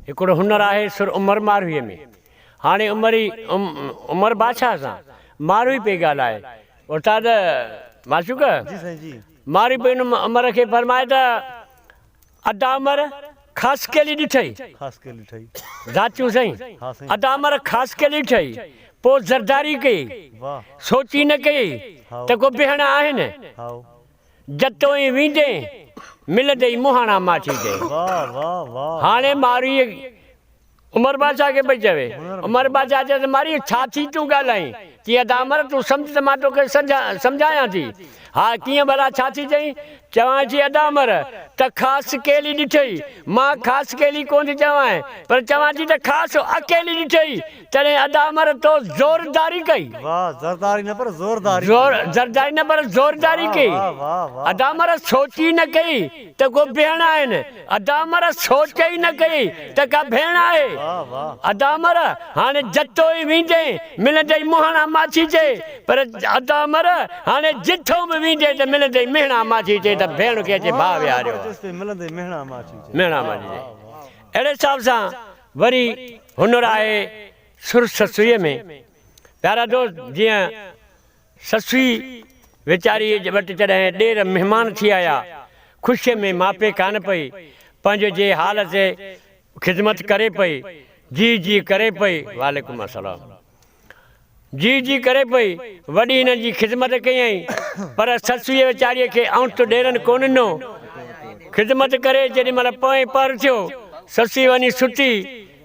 हिकिड़ो हुनर आहे सुर उमर मारवीअ में। हाणे उमर बादशाह सां मारवी पई ॻाल्हाए। उस्ताद माशूक मारवी पई उमर खे फरमाए त अदा उमर ख़ासि केली ॾिठई जाचियूं साईं। अदा उमर ख़ासि केली ॾिठई पोइ ज़रदारी कई सोची न कई त को भेण आहिनि जतो ई वींदे मिलंदे मुहाणा माछी ते। हाणे मारवी उमर बादशाह खे पई चवे। उमर बादशाह चए त मारी छा थी तूं ॻाल्हाई की अदा उमर तूं सम्झ त मां तोखे सम्झायां थी। हा कीअं भला छा थी चई? चवां थी अदा उमर त ख़ासि केली ॾिठई मां ख़ासि केली कोन थी चवां पर चवां थी त ख़ासि अकेली ॾिठई तॾहिं अदा उमर तो ज़ोरदारी कई। ज़रदारी न पर ज़ोरदारी कई। अदा उमर सोची न कई त को भेण आहिनि। अदा उमर सोच ई न कई त का भेण आहे। अदा उमर हाणे जतो ई वींदे मिलंदे मुहाणा माछी चए पर अदा उमर हाणे जिथो बि वींदे त मिलंदे मेहणा माछी चए त भेण खे अचे भाउ विहारियो मेहणा माछी चए। अहिड़े हिसाब सां वरी हुनर आहे सुर ससुईअ में। प्यारा दोस्त जीअं ससुई वीचारी वटि जॾहिं ॾेर महिमान थी आया ख़ुशीअ में मापे कान पई पंहिंजे जे हाल ते ख़िदमत करे पई जी करे पई। वालेकुम अस्सलाम जी करे पई वॾी हिननि जी ख़िदमत कयईं पर ससुईअ वीचारीअ खे आउं ॾेरनि कोन ॾिनो। ख़िदमत करे जेॾी महिल पोएं पर थियो ससुई वञी सुठी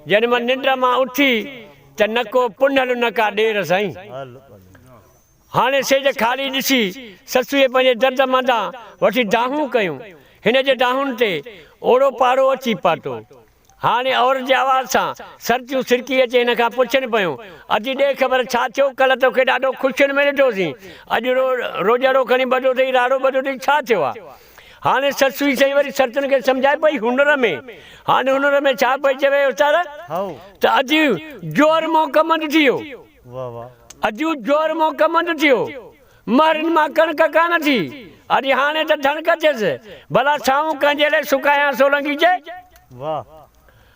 जेॾी महिल निंड मां उथी त न को पुनल न का ॾेर साईं। हाणे सेज ख़ाली ॾिसी ससुईअ पंहिंजे दर्द मंदा वठी दाहूं कयूं। हिन जे दाहुनि ते ओड़ो पाड़ो अची पातो। हाणे औरत जे आवाज़ सां सर्दियूं सिरकी अचे हिन खां पुछनि पियूं अॼु ॾे ख़बर छा थियो? कल्ह तोखे ॾाढो ख़ुशियुनि में ॾिठोसीं अॼु रोजाड़ो खणी ॿधो अथई राड़ो ॿधो अथई छा थियो आहे? हाणे ससुई सही वरी सर्दियुनि खे सम्झाए पई हुनर में। हाणे हुनर में छा पई चवे उस्ताद त अॼु जोर मों कमंद थियो। अॼु जोर मों कमंद थियो महरनि मां कणिक कान थी अॼु हाणे त धणक थियसि भला छाऊं कंहिंजे लाइ सुकायां सोलंगी चए।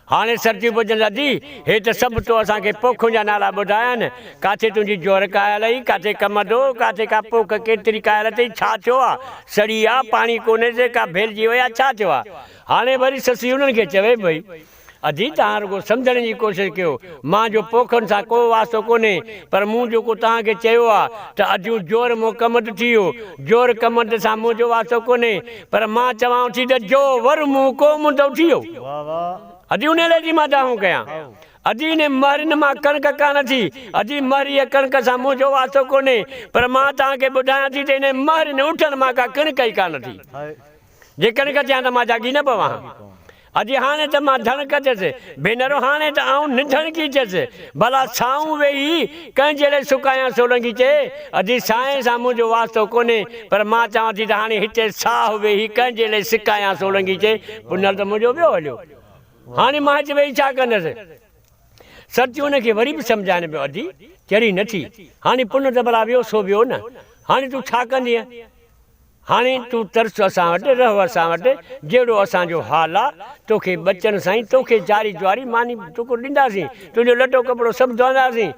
हाणे सर्दियूं पुछनि दादी हे त सभु तो असांखे पोखुनि जा नाला ॿुधाया आहिनि किथे तुंहिंजी जोर कायल अई किथे कमंदो किथे का पोख केतिरी कायल अथई छा थियो आहे? सड़ी आहे पाणी कोन्हे से का भेलिजी विया छा थियो आहे? हाणे वरी ससुई उन्हनि खे चवे पई अजी तव्हां रुगो सम्झण जी कोशिशि कयो मुंहिंजो पोखनि सां को वास्तो कोन्हे पर मूं जेको तव्हांखे चयो आहे त अॼु जोर मों कमंद थी वियो जोर कमंद सां मुंहिंजो वास्तो कोन्हे पर मां चवां थी त जो वर मूं को मुंदो थी वियो। अॼु उन लाइ थी मां दाहूं कयां। अॼु इन महरनि मां कणिक कान थी अॼु महरीअ कणिक सां मुंहिंजो वास्तो कोन्हे पर मां तव्हांखे ॿुधायां थी त इन महरनि उठनि मां का कणिक ई कान थी। जे कणिक थियां त मां जागी न पवां। अॼु हाणे त मां धणक थियसि भेनरो हाणे त आऊं निधणकी थियसि भला साऊं वेही कंहिंजे लाइ सुकायां सोलंगी चए अॼु साए सां मुंहिंजो वास्तो कोन्हे पर मां चवां थी त हाणे हिते साहु वेही कंहिंजे लाइ सिकायां सोलंगी चए पुनर त मुंहिंजो ॿियो हलियो। हाणे मां हिते वेही छा कंदसि? सर्दियूं हुनखे वरी बि सम्झाइनि पियो अॼु चढ़ी न थी हाणे पुन त भला वियो सो वियो न हाणे तूं छा कंदीअ? हाणे तूं तरस असां वटि रहो असां वटि जहिड़ो असांजो हाल आहे तोखे बचनि साईं तोखे जारी ज्वारी मानी तोखे ॾींदासीं तुंहिंजो लटो कपिड़ो सभु धोईंदासीं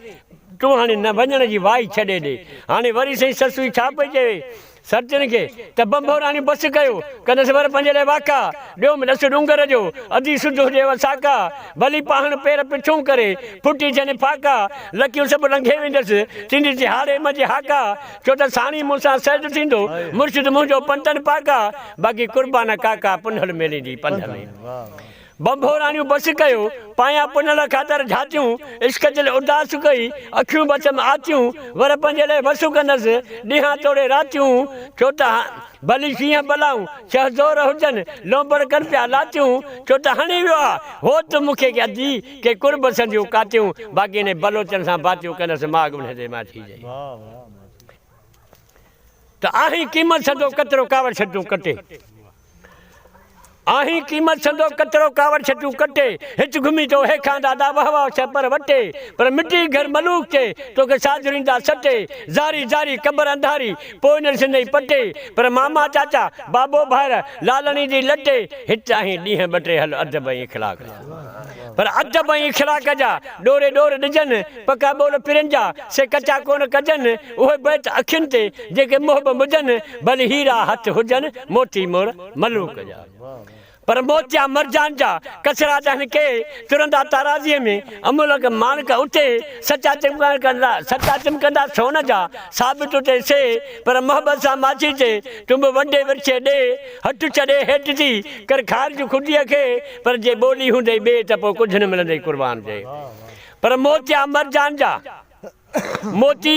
तूं हाणे न वञण जी वाई छॾे ॾे। हाणे वरी साईं ससुई छा पई चवे सर्दियुनि खे त बंभोराणी बसि कयो कंदसि पर पंहिंजे लाइ वाका ॿियो ॾस डूंगर जो अधी सुध हुजेव साका भली पाहण पेर पिछूं करे फुटी थियनि फाका लकियूं सभु लंघे वेंदसि थींदी थी हारे मजे हाका छो त साणी मूंसां सैद थींदो मुर्शिद मुंहिंजो पंतनि पाका बाक़ी कुर्बान काका पुनल मेलींदी पंध में। बंभोराणियूं बसि कयो पायां पुनल ख़ातिर झातियूं इश्क दिल उदास कई अखियूं बचम आतियूं वर पंहिंजे लाइ वसु कंदसि ॾींहं तोड़े रातियूं छो त भली शींहं बलाऊं छह ज़ोर हुजनि लोंबर कनि पिया लातियूं छो त हणी वियो आहे हो त मूंखे अॼु के कुर्ब संदियूं कातियूं बाक़ी ने बलोचनि सां बातियूं कंदसि माग उन ते मां थी जाई त आहीं क़ीमत छॾो कतिरो कावड़ छॾूं कटे आही कीमत संदो कतरो कावड़ छटू कटे हिच घुमी तो हे खांदा दाबा हवा छपर वटे पर मिट्टी घर मलूक चे तो के साजरिंदा सटे जारी जारी कबर अंधारी पोइ न सिंधई पटे पर मामा चाचा बाबो भार लालनी जी लटे हिच आही ॾींहं बटे हल अदब ऐं इखलाक पर अदब ऐं इखलाक जा डोरे डोर ॾिजनि पका बोल पिरंजा से कचा कोन कजनि उहे बैत अखियुनि ते जेके मोहब मुझनि भले हीरा हथ हुजनि मोती मोर मलूक जा पर मोतिया मरजान जा कचरा जन के तुरंदा ताराजीअ में अमुलक मानक उठे सच्चा चमकंदा सोन जा साबित उठे से पर मोहब्बत सां माची चे तुम वंडे विरछे ॾे हथ छॾे हेठि थी कर खार जूं खुटीअ खे पर जे ॿोली हूंदे ॿिए त पोइ कुझु न मिलंदे क़ुर्बान जे पर मोतिया मरजान जा मोती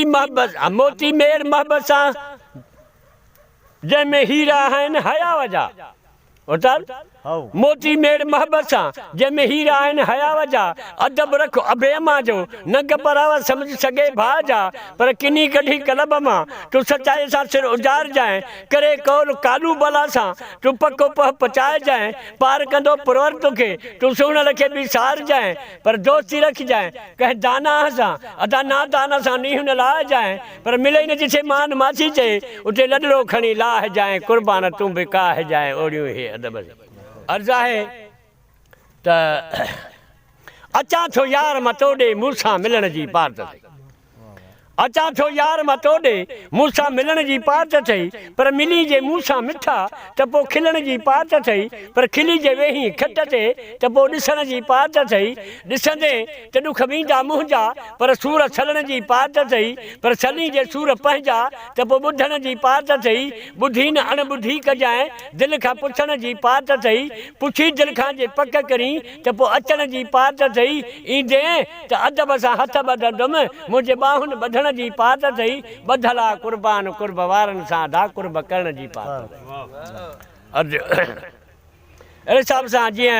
मेर मोहब्बत सां जंहिंमें हीरा आहिनि हयाव जा मोती मेड़ मोहब्बत सां जंहिंमें हीरा आहिनि हयाव जा अदब रख अबेमा जो नग परावा समझ सघे भाउ जा पर किनी कढी कलब मां तूं सचाई सां सिर उजाड़ जाए करे कौल कालू बला सां तूं पको पह पचाए जाए पार कंदो परवर तोखे तूं सुहिणल खे बि सार जाए पर दोस्ती रख जाए कंहिं दाना सां अदा ना दाना सां नीहुं न लाहे जाए पर मिले न जिथे मान माछी चे उते लॾड़ो खणी लाहे जाए कुर्बान तूं बि काहे जाए ओड़ियूं हे अदब अर्ज़ आहे त अचां थो यार मां तोॾे मूंसां मिलण जी पात अचां थो यार मां तोॾे मूंसां मिलण जी पात अथई पर मिली जे मूंसां मिठा त पोइ खिलण जी पात अथई पर खिली जे वेही खट ते त पोइ ॾिसण जी पात अथई ॾिसंदे त ॾुख वींदा मुंहिंजा पर सूर छलण जी पात अथई पर छली जे सूर पंहिंजा त पोइ ॿुधण जी पात अथई ॿुधी न अणॿुधी कजांइ दिलि खां पुछण जी पात अथई पुछी दिलि खां जे पक करी त पोइ अचण जी पात अथई ईंदे त अदब सां हथ ॿधंदुमि मुंहिंजे ॿाहुनि ॿधण जी पात अथई ॿधला कुर्बान कुर्ब वारनि सां दा कुर्ब करण जी पात अथई अहिड़े हिसाब सां जीअं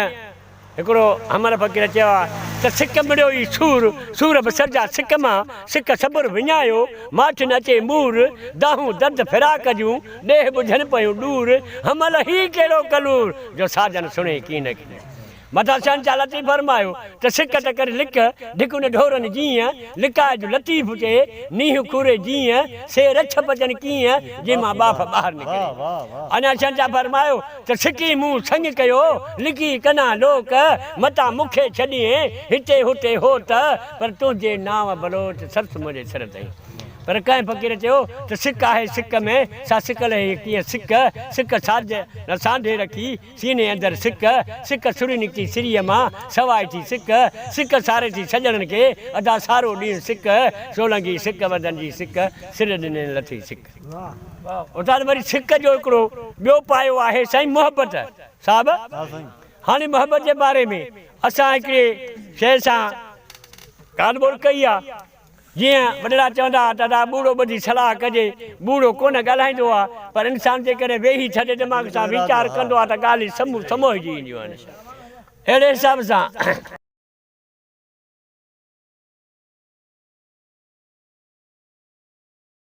हिकिड़ो हमर फ़क़ीर चयो आहे त सिक मिड़ियो ई सूर बसर जा सिक मां सिक सबुर विञायो माठ न अचे मूर दाहूं दर्द फिराक जूं ॾेह ॿुझनि पियूं ॾूर हमल ही कहिड़ो कलूर जो साजन सुणे कीन कीन मथा शहंशाह लतीफ़ फरमायो त सिक त करे लिक ढिकुन ढोरनि जीअं लिकाए जो लतीफ़ चे नींहुं खूरे जीअं से रछ पचनि कीअं जंहिं मां बाफ़ ॿाहिरि निकिरे अञा शहंशाह फरमायो त सिकी मूं संग कयो लिकी कना लोक मता मूंखे छॾिए हिते हुते हो त पर तुंहिंजे नाव बलोच सरस मुंहिंजे सिर ताईं पर कंहिं फ़क़ीर चयो त सिक आहे सिक में सा सिकल कीअं सिक साज न सांढे रखी सीने अंदरि सिक सुरी निकिती सिरीअ मां सवाइ थी सिक सारे थी सॼणनि खे अदा सारो ॾींहुं सिक सोलंगी सिक वधनि जी सिक सिर ॾिने लथी सिक उतां वरी सिक जो हिकिड़ो ॿियो पायो आहे साईं मोहबत साहिबु हाणे मोहबत जे बारे में असां हिकिड़े शइ सां ॻाल्हि ॿोल कई आहे जीअं वॾड़ा चवंदा दादा ॿूढ़ो ॿुधी सलाह कजे ॿूढ़ो कोन ॻाल्हाईंदो आहे पर इंसान जे करे वेही छॾे दिमाग़ सां वीचार कंदो आहे त ॻाल्हि समोहिजी ईंदियूं आहिनि अहिड़े हिसाब सां